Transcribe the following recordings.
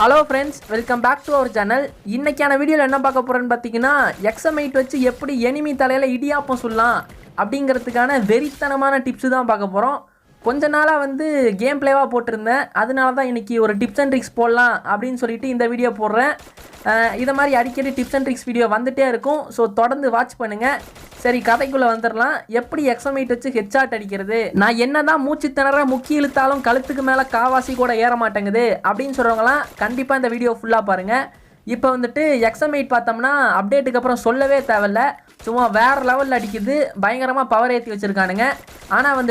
Hello friends, welcome back to our channel. இன்றைக்கான வீடியோவில் என்ன பார்க்க போகிறேன்னு பார்த்தீங்கன்னா, எக்ஸமைட் வச்சு எப்படி எனிமி தலையில் இடியாப்பம் சொல்லலாம் அப்படிங்கிறதுக்கான வெறித்தனமான டிப்ஸு தான் பார்க்க போகிறோம். கொஞ்ச நாளாக கேம் பிளேவாக போட்டிருந்தேன். அதனால தான் இன்றைக்கி ஒரு டிப்ஸ் அண்ட் ட்ரிக்ஸ் போடலாம் அப்படின்னு சொல்லிட்டு இந்த வீடியோ போடுறேன். இதை மாதிரி அடிக்கடி டிப்ஸ் அண்ட் ட்ரிக்ஸ் வீடியோ வந்துகிட்டே இருக்கும். ஸோ தொடர்ந்து வாட்ச் பண்ணுங்கள். சரி, கதைக்குள்ளே வந்துடலாம். எப்படி எக்ஸமைட் வச்சு ஹெட்ஷாட் அடிக்கிறது, நான் என்ன தான் மூச்சு திணற முக்கி இழுத்தாலும் கழுத்துக்கு மேலே காவாசி கூட ஏற மாட்டேங்குது அப்படின்னு சொல்கிறவங்களாம் கண்டிப்பாக இந்த வீடியோ ஃபுல்லாக பாருங்கள். இப்போ எக்ஸமைட் பார்த்தோம்னா அப்டேட்டுக்கு அப்புறம் சொல்லவே தேவையில்ல, சும்மா வேறு லெவலில் அடிக்குது. பயங்கரமாக பவர் ஏற்றி வச்சுருக்கானுங்க. ஆனால்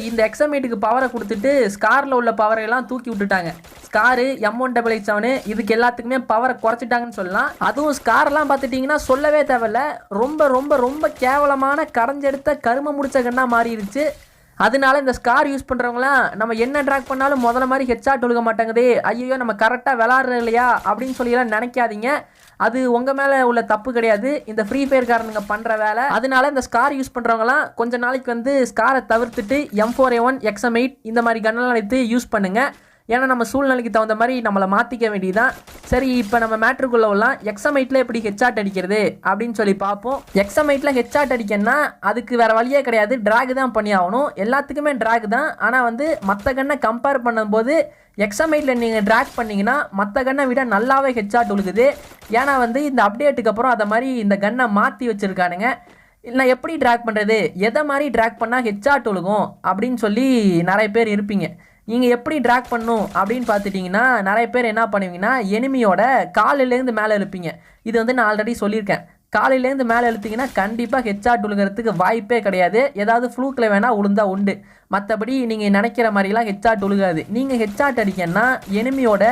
இந்த எக்ஸமைட்டுக்கு பவரை கொடுத்துட்டு ஸ்காரில் உள்ள பவரையெல்லாம் தூக்கி விட்டுட்டாங்க. ஸ்காரு M188 இதுக்கு எல்லாத்துக்குமே பவரை குறைச்சிட்டாங்கன்னு சொல்லலாம். அதுவும் ஸ்கார்லாம் பார்த்துட்டிங்கன்னா சொல்லவே தேவையில்ல, ரொம்ப ரொம்ப ரொம்ப கேவலமான கரைஞ்செடுத்த கரும முடிச்ச கண்ணாக மாறிடுச்சு. அதனால இந்த ஸ்கார் யூஸ் பண்ணுறவங்களாம் நம்ம என்ன ட்ராக் பண்ணாலும் முதல்ல மாதிரி ஹெட்ஷாட் ஒழுக மாட்டேங்குது, ஐயோ நம்ம கரெக்டாக விளாட்றது இல்லையா அப்படின்னு சொல்லிலாம் நினைக்காதீங்க. அது உங்கள் மேலே உள்ள தப்பு கிடையாது, இந்த ஃப்ரீ ஃபயர் காரனுங்க பண்ணுற வேலை. அதனால இந்த ஸ்கார் யூஸ் பண்ணுறவங்களாம் கொஞ்ச நாளைக்கு ஸ்காரை தவிர்த்துட்டு M4A1 எக்ஸமைட் இந்த மாதிரி கன்னெல்லாம் எடுத்து யூஸ் பண்ணுங்கள். ஏன்னா நம்ம சூழ்நிலைக்கு தகுந்த மாதிரி நம்மளை மாற்றிக்க வேண்டியதான். சரி, இப்போ நம்ம மேட்ருக்குள்ளே வரலாம். எக்ஸமைட்டில் எப்படி ஹெட்ஷாட் அடிக்கிறது அப்படின்னு சொல்லி பார்ப்போம். எக்ஸமைட்டில் ஹெட்ஷாட் அடிக்கணும்னா அதுக்கு வேறு வழியே கிடையாது, ட்ராக் தான் பண்ணி ஆகணும். எல்லாத்துக்குமே ட்ராக் தான். ஆனால் மற்ற கண்ணை கம்பேர் பண்ணும்போது எக்ஸமைட்டில் நீங்கள் ட்ராக் பண்ணிங்கன்னா மற்ற கண்ணை விட நல்லாவே ஹெட்ஷாட் உழுகுது. ஏன்னா இந்த அப்டேட்டுக்கு அப்புறம் அதை மாதிரி இந்த கண்ணை மாற்றி வச்சுருக்கானுங்க. இல்லை எப்படி ட்ராக் பண்ணுறது, எதை மாதிரி ட்ராக் பண்ணால் ஹெட்ஷாட் ஒழுகும் அப்படின்னு சொல்லி நிறைய பேர் இருப்பீங்க. நீங்கள் எப்படி ட்ராக் பண்ணணும் அப்படின்னு பார்த்துட்டிங்கன்னா, நிறைய பேர் என்ன பண்ணுவீங்கன்னா, எனிமியோட காலிலேருந்து மேலே எழுப்பீங்க. இது நான் ஆல்ரெடி சொல்லியிருக்கேன். காலிலேருந்து மேலே எழுத்திங்கன்னா கண்டிப்பாக ஹெட்ஷாட் உழுகிறதுக்கு வாய்ப்பே கிடையாது. ஏதாவது ஃப்ளூக்கில் வேணால் உளுந்தா உண்டு, மற்றபடி நீங்கள் நினைக்கிற மாதிரிலாம் ஹெட்ஷாட் உழுகாது. நீங்கள் ஹெட்ஷாட் அடிக்கணும்னா எனிமியோட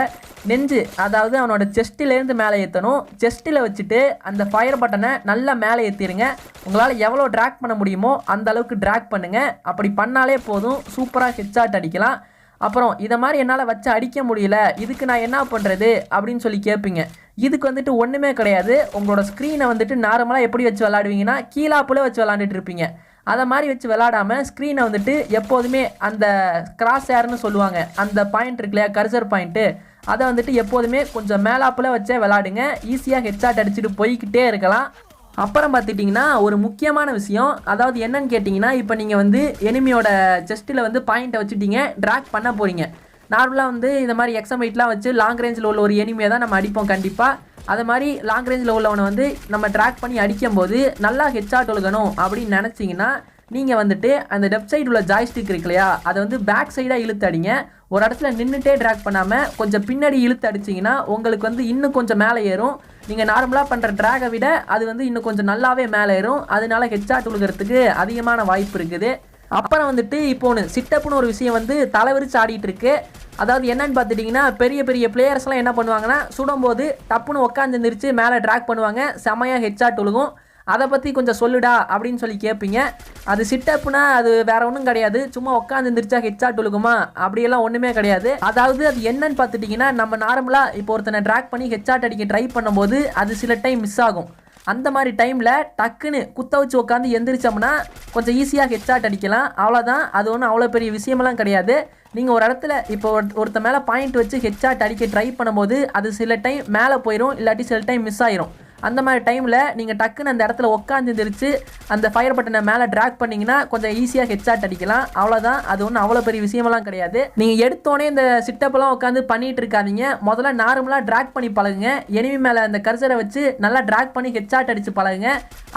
நெஞ்சு, அதாவது அவனோட செஸ்ட்டிலேருந்து மேலே ஏற்றணும். செஸ்ட்டில் வச்சுட்டு அந்த ஃபயர் பட்டனை நல்லா மேலே ஏற்றிடுங்க. உங்களால் எவ்வளோ ட்ராக் பண்ண முடியுமோ அந்த அளவுக்கு ட்ராக் பண்ணுங்கள். அப்படி பண்ணாலே போதும், சூப்பராக ஹெட்ஷாட் அடிக்கலாம். அப்புறம் இதை மாதிரி என்னால் வச்சு அடிக்க முடியல, இதுக்கு நான் என்ன பண்ணுறது அப்படின்னு சொல்லி கேட்பீங்க. இதுக்கு ஒன்றுமே கிடையாது. உங்களோட ஸ்க்ரீனை நார்மலாக எப்படி வச்சு விளாடுவீங்கன்னா கீழாப்புல வச்சு விளாண்டுட்டு இருப்பீங்க. அதை மாதிரி வச்சு விளாடாமல் ஸ்க்ரீனை எப்போதுமே அந்த கிராஸ் ஏர்னு சொல்லுவாங்க, அந்த பாயிண்ட் இருக்கு இல்லையா, கர்சர் பாயிண்ட்டு, அதை எப்போதுமே கொஞ்சம் மேலாப்பில் வச்சே விளாடுங்க. ஈஸியாக ஹெட்ஷாட் அடிச்சுட்டு போய்கிட்டே இருக்கலாம். அப்புறம் பார்த்துட்டிங்கன்னா ஒரு முக்கியமான விஷயம், அதாவது என்னன்னு கேட்டிங்கன்னா, இப்போ நீங்கள் எனிமியோட செஸ்ட்டில் பாயிண்ட்டை வச்சுட்டிங்க, ட்ராக் பண்ண போகிறீங்க. நார்மலாக இந்த மாதிரி எக்ஸமைட்லாம் வச்சு லாங் ரேஞ்சில் உள்ள ஒரு எனிமியை தான் நம்ம அடிப்போம் கண்டிப்பாக. அது மாதிரி லாங் ரேஞ்சில் உள்ளவனை நம்ம ட்ராக் பண்ணி அடிக்கும்போது நல்லா ஹெட்ஷாட் ஒழுகணும் அப்படின்னு நினச்சிங்கன்னா, நீங்கள் அந்த லெஃப்ட் சைடு உள்ள ஜாய்ஸ்டிக் இருக்கு இல்லையா, அதை பேக் சைடாக இழுத்து அடிங்க. ஒரு இடத்துல நின்றுட்டே ட்ராக் பண்ணாமல் கொஞ்சம் பின்னாடி இழுத்து அடிச்சிங்கன்னா உங்களுக்கு இன்னும் கொஞ்சம் மேலே ஏறும். நீங்கள் நார்மலாக பண்ணுற ட்ராகை விட அது இன்னும் கொஞ்சம் நல்லாவே மேலே ஏறும். அதனால ஹெட்ஷாட் உழுகிறதுக்கு அதிகமான வாய்ப்பு இருக்குது. அப்புறம் இப்போ சிட்டப்புன்னு ஒரு விஷயம் தலைவிரிச்சு ஆடிட்டு இருக்கு. அதாவது என்னன்னு பார்த்துட்டிங்கன்னா, பெரிய பெரிய பிளேயர்ஸ்லாம் என்ன பண்ணுவாங்கன்னா, சுடும்போது டப்புன்னு உட்காந்து எந்திரிச்சு மேலே ட்ராக் பண்ணுவாங்க, செமையாக ஹெட்ஷாட் உழுகும். அதை பற்றி கொஞ்சம் சொல்லுடா அப்படின்னு சொல்லி கேட்பீங்க. அது சிட்டப்புனா அது வேறு ஒன்றும் கிடையாது, சும்மா உட்காந்து எந்திரிச்சா ஹெட்ஷாட் ஒழுகுமா அப்படியெல்லாம் ஒன்றுமே கிடையாது. அதாவது அது என்னன்னு பார்த்துட்டிங்கன்னா, நம்ம நார்மலாக இப்போ ஒருத்தனை ட்ராக் பண்ணி ஹெட்ஷாட் அடிக்க ட்ரை பண்ணும்போது அது சில டைம் மிஸ் ஆகும். அந்த மாதிரி டைமில் டக்குன்னு குத்த வச்சு உட்காந்து எந்திரிச்சோம்னா கொஞ்சம் ஈஸியாக ஹெட்ஷாட் அடிக்கலாம். அவ்வளோதான், அது ஒன்றும் அவ்வளோ பெரிய விஷயமெல்லாம் கிடையாது. நீங்கள் ஒரு இடத்துல இப்போ ஒருத்த மேலே பாயிண்ட் வச்சு ஹெட்ஷாட் அடிக்க ட்ரை பண்ணும்போது அது சில டைம் மேலே போயிடும், இல்லாட்டி சில டைம் மிஸ் ஆயிரும். அந்த மாதிரி டைமில் நீங்கள் டக்குன்னு அந்த இடத்துல உட்காந்து எந்திரிச்சு அந்த ஃபயர் பட்டனை மேலே ட்ராக் பண்ணிங்கன்னா கொஞ்சம் ஈஸியாக ஹெட்ஷாட் அடிக்கலாம். அவ்வளோதான், அது ஒன்றும் அவ்வளோ பெரிய விஷயமெல்லாம் கிடையாது. நீங்கள் எடுத்தோடனே இந்த சிட்டப்பெல்லாம் உட்காந்து பண்ணிகிட்டு இருக்காதீங்க. முதல்ல நார்மலாக ட்ராக் பண்ணி பழகுங்க. எனிமி மேலே அந்த கர்சரை வச்சு நல்லா ட்ராக் பண்ணி ஹெட்ஷாட் அடித்து பழகுங்க.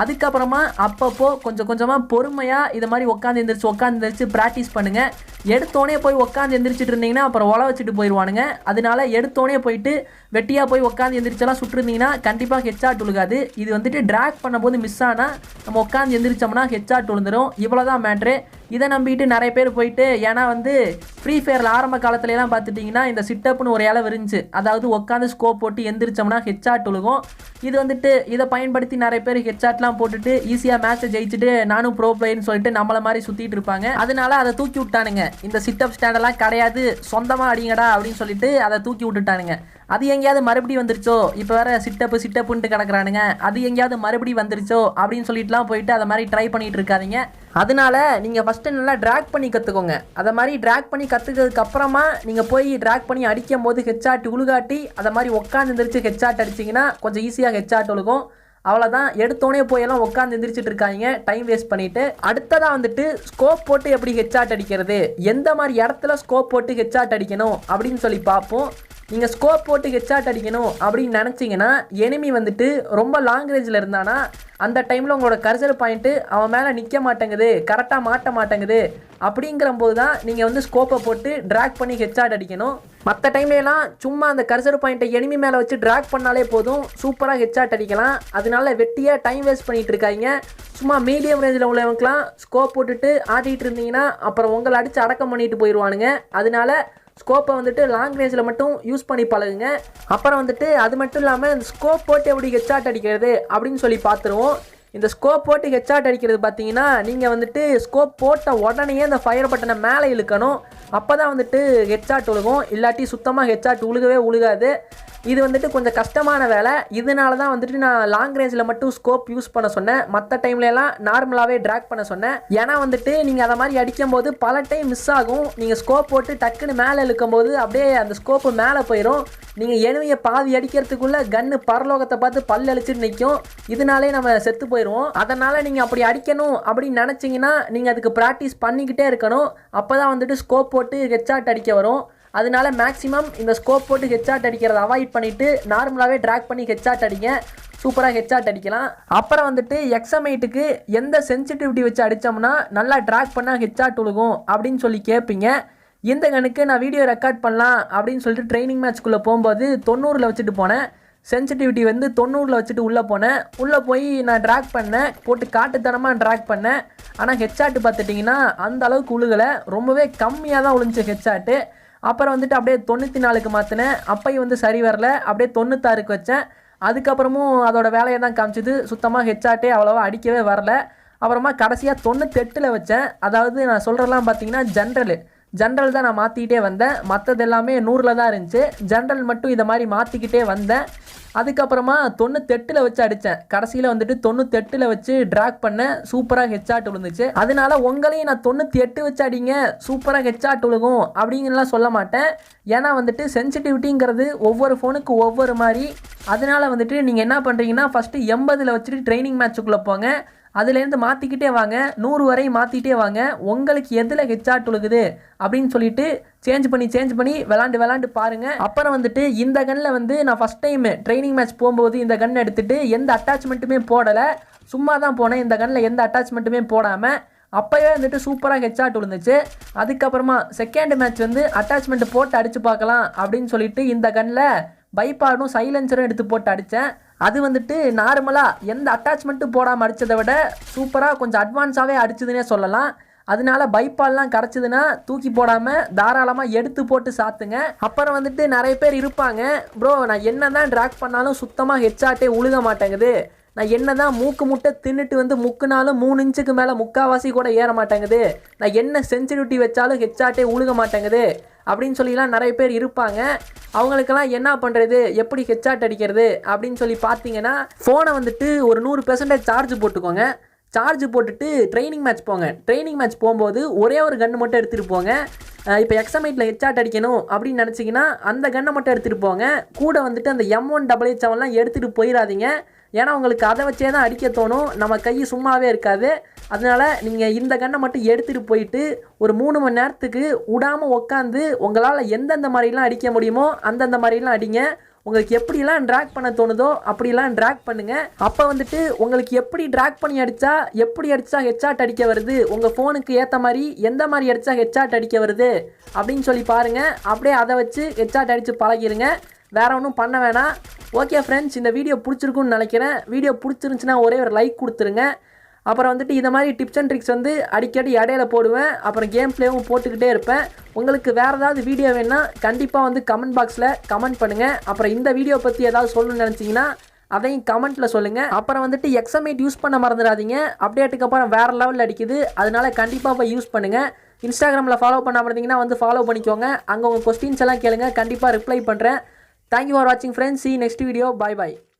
அதுக்கப்புறமா அப்பப்போ கொஞ்சம் கொஞ்சமாக பொறுமையாக இது மாதிரி உட்காந்து எந்திரிச்சு ப்ராக்டிஸ் பண்ணுங்கள். எடுத்தோடனே போய் உட்காந்து எந்திரிச்சிட்டு இருந்தீங்கன்னா அப்புறம் ஒலை வச்சுட்டு போயிடுவானுங்க. அதனால எடுத்தோடனே போயிட்டு வெட்டியாக போய் உட்காந்து எந்திரிச்செல்லாம் சுட்டுருந்தீங்கன்னா கண்டிப்பாக ஹெட்ஷாட் உழுகாது. இது ட்ராக் பண்ணும்போது மிஸ் ஆனால் நம்ம உட்காந்து எந்திரிச்சோம்னா ஹெட்ஷாட் விழுந்துடும். இவ்வளோதான் மேட்ரு. இதை நம்பிட்டு நிறைய பேர் போயிட்டு, ஏன்னா ஃப்ரீ ஃபயரில் ஆரம்ப காலத்துலலாம் பார்த்துட்டிங்கன்னா இந்த சிட்டப்னு ஒரு இலை இருந்துச்சு, அதாவது உட்காந்து ஸ்கோப் போட்டு எந்திரிச்சோம்னா ஹெட்ஷாட் விழுகும். இது இதை பயன்படுத்தி நிறைய பேர் ஹெட்ஷாட்லாம் போட்டுட்டு ஈஸியாக மேட்சை ஜெயிச்சுட்டு நானும் ப்ரோ பிளேயர்னு சொல்லிட்டு நம்மளை மாதிரி சுற்றிட்டு இருப்பாங்க. அதனால அதை தூக்கி விட்டானுங்க. இந்த சிட்டப் ஸ்டாண்டெல்லாம் கிடையாது, சொந்தமாக அடிங்கடா அப்படின்னு சொல்லிட்டு அதை தூக்கி விட்டுட்டானுங்க. அது எங்கேயாவது மறுபடியும் வந்துருச்சோ, இப்போ வேறு சிட்டப்புன்ட்டு கிடக்குறானுங்க, அது எங்கேயாவது மறுபடியும் வந்துருச்சோ அப்படின்னு சொல்லிட்டுலாம் போயிட்டு அதை மாதிரி ட்ரை பண்ணிகிட்டு இருக்காதிங்க. அதனால நீங்கள் ஃபஸ்ட்டு நல்லா ட்ராக் பண்ணி கற்றுக்கோங்க. அதை மாதிரி ட்ராக் பண்ணி கற்றுக்கிறதுக்கப்புறமா நீங்கள் போய் ட்ராக் பண்ணி அடிக்கும் போது ஹெட்ஷாட் உழுகாட்டி அதை மாதிரி உட்காந்து எந்திரிச்சு ஹெட்ஷாட் அடிச்சிங்கன்னா கொஞ்சம் ஈஸியாக ஹெட்ஷாட் உழுகும். அவ்வளோதான், எடுத்தோடனே போயெல்லாம் உட்காந்து எந்திரிச்சிட்டு இருக்காங்க டைம் வேஸ்ட் பண்ணிவிட்டு. அடுத்ததாக வந்துட்டு ஸ்கோப் போட்டு எப்படி ஹெட்ஷாட் அடிக்கிறது, எந்த மாதிரி இடத்துல ஸ்கோப் போட்டு ஹெட்ஷாட் அடிக்கணும் அப்படின்னு சொல்லி பார்ப்போம். நீங்கள் ஸ்கோப் போட்டு ஹெட்ஷாட் அடிக்கணும் அப்படின்னு நினச்சிங்கன்னா எனிமி வந்துட்டு ரொம்ப லாங் ரேஞ்சில் இருந்தானா அந்த டைமில் உங்களோட கர்சர் பாயிண்ட்டு அவன் மேலே நிற்க மாட்டேங்குது, கரெக்டாக மாட்ட மாட்டேங்குது. அப்படிங்கிற போது தான் நீங்கள் வந்து ஸ்கோப்பை போட்டு ட்ராக் பண்ணி ஹெட்ஷாட் அடிக்கணும். மற்ற டைம்லலாம் சும்மா அந்த கர்சர் பாயிண்ட்டை எனிமி மேலே வச்சு ட்ராக் பண்ணாலே போதும், சூப்பராக ஹெட்ஷாட் அடிக்கலாம். அதனால வெட்டியாக டைம் வேஸ்ட் பண்ணிகிட்டு இருக்காங்க. சும்மா மீடியம் ரேஞ்சில் உள்ளவங்கலாம் ஸ்கோப் போட்டுட்டு ஆட்டிகிட்டு இருந்தீங்கன்னா அப்புறம் உங்களை அடித்து அடக்கம் பண்ணிட்டு போயிடுவானுங்க. அதனால ஸ்கோப்பை வந்துட்டு லாங் ரேஞ்சில் மட்டும் யூஸ் பண்ணி பழகுங்க. அப்புறம் வந்துட்டு அது மட்டும் இல்லாமல் இந்த ஸ்கோப் போட்டு எப்படி ஹெட்ஷாட் அடிக்கிறது அப்படின்னு சொல்லி பார்த்துருவோம். இந்த ஸ்கோப் போட்டு ஹெட்ஷாட் அடிக்கிறது பார்த்தீங்கன்னா நீங்கள் வந்துட்டு ஸ்கோப் போட்ட உடனே அந்த ஃபயர் பட்டனை மேலே இழுக்கணும். அப்போ தான் வந்துட்டு ஹெட்ஷாட் உழுகும், இல்லாட்டி சுத்தமாக ஹெட்ஷாட் உழுகவே உழுகாது. இது வந்துட்டு கொஞ்சம் கஷ்டமான வேலை. இதனால தான் வந்துட்டு நான் லாங் ரேஞ்சில் மட்டும் ஸ்கோப் யூஸ் பண்ண சொன்னேன், மற்ற டைம்லலாம் நார்மலாகவே ட்ராக் பண்ண சொன்னேன். ஏன்னா வந்துட்டு நீங்கள் அதை மாதிரி அடிக்கும்போது பல டைம் மிஸ் ஆகும். நீங்கள் ஸ்கோப் போட்டு டக்குன்னு மேலே இழுக்கும்போது அப்படியே அந்த ஸ்கோப்பு மேலே போயிடும். நீங்கள் எனிமியை பாதி அடிக்கிறதுக்குள்ளே கன்று பரலோகத்தை பார்த்து பல் அழிச்சிட்டு நிற்கும். இதனாலே நம்ம செத்து போயிடுவோம். அதனால் நீங்கள் அப்படி அடிக்கணும் அப்படின்னு நினச்சிங்கன்னா நீங்கள் அதுக்கு ப்ராக்டிஸ் பண்ணிக்கிட்டே இருக்கணும். அப்போ தான் வந்துட்டு ஸ்கோப் போட்டு ஹெட்ஷாட் அடிக்க வரும். அதனால மேக்ஸிமம் இந்த ஸ்கோப் போட்டு ஹெட்ஷாட் அடிக்கிறத அவாய்ட் பண்ணிவிட்டு நார்மலாகவே ட்ராக் பண்ணி ஹெட்ஷாட் அடிங்க, சூப்பராக ஹெட்ஷாட் அடிக்கலாம். அப்புறம் வந்துட்டு எக்ஸமைட்டுக்கு எந்த சென்சிட்டிவிட்டி வச்சு அடித்தோம்னா நல்லா ட்ராக் பண்ணால் ஹெட்ஷாட் உழுகும் அப்படின்னு சொல்லி கேட்பீங்க. இந்த கணக்கு நான் வீடியோ ரெக்கார்ட் பண்ணலாம் அப்படின்னு சொல்லிட்டு ட்ரைனிங் மேட்ச்க்குள்ளே போகும்போது 90ல் வச்சுட்டு போனேன். சென்சிட்டிவிட்டி வந்து 90ல் வச்சுட்டு உள்ளே போனேன். உள்ளே போய் நான் ட்ராக் பண்ணேன், போட்டு காட்டுத்தனமாக ட்ராக் பண்ணேன். ஆனால் ஹெட்ஷாட்டு பார்த்துட்டிங்கன்னா அந்த அளவுக்கு உழுகலை, ரொம்பவே கம்மியாக தான் உழுந்துச்சு ஹெட்ஷாட்டு. அப்புறம் வந்துட்டு அப்படியே 94க்கு மாற்றினேன், அப்பையும் வந்து சரி வரல, அப்படியே 96க்கு வச்சேன். அதுக்கப்புறமும் அதோட வேலையை தான் காமிச்சிது, சுத்தமாக ஹெட்ஷாட்டே அவ்வளோவா அடிக்கவே வரல. அப்புறமா கடைசியாக 98ல் வச்சேன். அதாவது நான் சொல்கிறலாம் பார்த்தீங்கன்னா ஜென்ரல் தான் நான் மாற்றிக்கிட்டே வந்தேன், மற்றது எல்லாமே 100ல் தான் இருந்துச்சு. ஜென்ரல் மட்டும் இதை மாதிரி மாற்றிக்கிட்டே வந்தேன். அதுக்கப்புறமா 98ல் வச்சு அடித்தேன். கடைசியில் வந்துட்டு 98ல் வச்சு ட்ராக் பண்ணேன், சூப்பராக ஹெட்ஷாட் விழுந்துச்சு. அதனால உங்களையும் நான் 98 வச்சு அடிங்க சூப்பராக ஹெட்ஷாட் விழுகும் அப்படிங்கலாம் சொல்ல மாட்டேன். ஏன்னா வந்துட்டு சென்சிட்டிவிட்டிங்கிறது ஒவ்வொரு ஃபோனுக்கு ஒவ்வொரு மாதிரி. அதனால வந்துட்டு நீங்கள் என்ன பண்ணுறீங்கன்னா ஃபஸ்ட்டு 80ல் வச்சுட்டு ட்ரைனிங் மேட்ச்சுக்குள்ளே போங்க, அதுலேருந்து மாற்றிக்கிட்டே வாங்க, 100 வரை மாற்றிட்டே வாங்க. உங்களுக்கு எதில் ஹெட்ஷாட் உழுகுது அப்படின்னு சொல்லிட்டு சேஞ்ச் பண்ணி விளாண்டு பாருங்கள். அப்புறம் வந்துட்டு இந்த கன்னில் வந்து நான் ஃபஸ்ட் டைம் ட்ரைனிங் மேட்ச் போகும்போது இந்த கன் எடுத்துகிட்டு எந்த அட்டாச்மெண்ட்டுமே போடலை, சும்மா தான் போனேன். இந்த கன்னில் எந்த அட்டாச்மெண்ட்டுமே போடாமல் அப்போயே வந்துட்டு சூப்பராக ஹெட்ஷாட் விழுந்துச்சு. அதுக்கப்புறமா செகண்ட் மேட்ச் வந்து அட்டாச்மெண்ட்டு போட்டு அடித்து பார்க்கலாம் அப்படின்னு சொல்லிட்டு இந்த கன்னில் பைபாடும் சைலன்சரும் எடுத்து போட்டு அடித்தேன். அது வந்துட்டு நார்மலாக எந்த அட்டாச்மெண்ட்டும் போடாமல் அடித்ததை விட சூப்பராக கொஞ்சம் அட்வான்ஸாகவே அடிச்சதுன்னே சொல்லலாம். அதனால பைப்பால்லாம் கிடச்சிதுன்னா தூக்கி போடாமல் தாராளமாக எடுத்து போட்டு சாத்துங்க. அப்புறம் வந்துட்டு நிறைய பேர் இருப்பாங்க, ப்ரோ நான் என்ன தான் ட்ராக் பண்ணாலும் சுத்தமாக ஹெட்ஷாட்டே உழுக மாட்டேங்குது, நான் என்ன தான் மூக்கு முட்டை தின்னுட்டு வந்து முக்குனாலும் 3 இன்ச்சுக்கு மேலே முக்கால்வாசி கூட ஏற மாட்டேங்குது, நான் என்ன சென்சிட்டிவிட்டி வச்சாலும் ஹெட்ஷாட்டே உழுக மாட்டேங்குது அப்படின்னு சொல்லிலாம் நிறைய பேர் இருப்பாங்க. அவங்களுக்கெல்லாம் என்ன பண்ணுறது, எப்படி ஹெட்ஷாட் அடிக்கிறது அப்படின்னு சொல்லி பார்த்தீங்கன்னா ஃபோனை வந்துட்டு ஒரு 100% சார்ஜ் போட்டுக்கோங்க. சார்ஜ் போட்டுட்டு ட்ரைனிங் மேட்ச் போங்க. ட்ரைனிங் மேட்ச் போகும்போது ஒரே ஒரு கன்று மட்டும் எடுத்துகிட்டு போங்க. இப்போ எக்ஸமைட்டில் ஹெட்ஷாட் அடிக்கணும் அப்படின்னு நினச்சிங்கன்னா அந்த கன்னை மட்டும் எடுத்துகிட்டு போங்க. கூட வந்துட்டு அந்த M188 எடுத்துகிட்டு போயிடாதீங்க. ஏன்னா உங்களுக்கு அதை வச்சே தான் அடிக்க தோணும், நம்ம கை சும்மாவே இருக்காது. அதனால் நீங்கள் இந்த கன்னை மட்டும் எடுத்துகிட்டு போயிட்டு ஒரு 3 மணி நேரத்துக்கு விடாமல் உட்காந்து உங்களால் எந்தெந்த மாதிரிலாம் அடிக்க முடியுமோ அந்தந்த மாதிரிலாம் அடிங்க. உங்களுக்கு எப்படிலாம் ட்ராக் பண்ண தோணுதோ அப்படிலாம் ட்ராக் பண்ணுங்கள். அப்போ வந்துட்டு உங்களுக்கு எப்படி ட்ராக் பண்ணி எப்படி அடித்தா ஹெட்ஷாட் அடிக்க வருது, உங்கள் ஃபோனுக்கு ஏற்ற மாதிரி எந்த மாதிரி அடித்தா ஹெட்ஷாட் அடிக்க வருது அப்படின்னு சொல்லி பாருங்கள். அப்படியே அதை வச்சு ஹெட்ஷாட் அடித்து பழகிருங்க, வேறு ஒன்றும் பண்ண வேணாம். ஓகே ஃப்ரெண்ட்ஸ், இந்த வீடியோ பிடிச்சிருக்குன்னு நினைக்கிறேன். வீடியோ பிடிச்சிருந்துச்சுன்னா ஒரே ஒரு லைக் கொடுத்துருங்க. அப்புறம் வந்துட்டு இதை மாதிரி டிப்ஸ் அண்ட் ட்ரிக்ஸ் வந்து அடிக்கடி இடையில போடுவேன். அப்புறம் கேம் பிளேவும் போட்டுக்கிட்டே இருப்பேன். உங்களுக்கு வேறு ஏதாவது வீடியோ வேணுன்னா கண்டிப்பாக வந்து கமெண்ட் பாக்ஸில் கமெண்ட் பண்ணுங்கள். அப்புறம் இந்த வீடியோ பற்றி ஏதாவது சொல்லணும்னு நினச்சிங்கன்னா அதையும் கமெண்ட்டில் சொல்லுங்கள். அப்புறம் வந்துட்டு எக்ஸமைட் யூஸ் பண்ண மறந்துடாதீங்க, அப்டேட்டுக்கு அப்புறம் வேறு லெவலில் அடிக்குது. அதனால கண்டிப்பாக போய் யூஸ் பண்ணுங்கள். இன்ஸ்டாகிராமில் ஃபாலோ பண்ணாமல் இருந்தீங்கன்னா வந்து ஃபாலோ பண்ணிக்கோங்க. அங்கே உங்கள் கொஸ்டின்ஸ் எல்லாம் கேளுங்க, கண்டிப்பாக ரிப்ளை பண்ணுறேன். தேங்க்யூ ஃபார் வாட்சிங் friends. See you next video. Bye bye.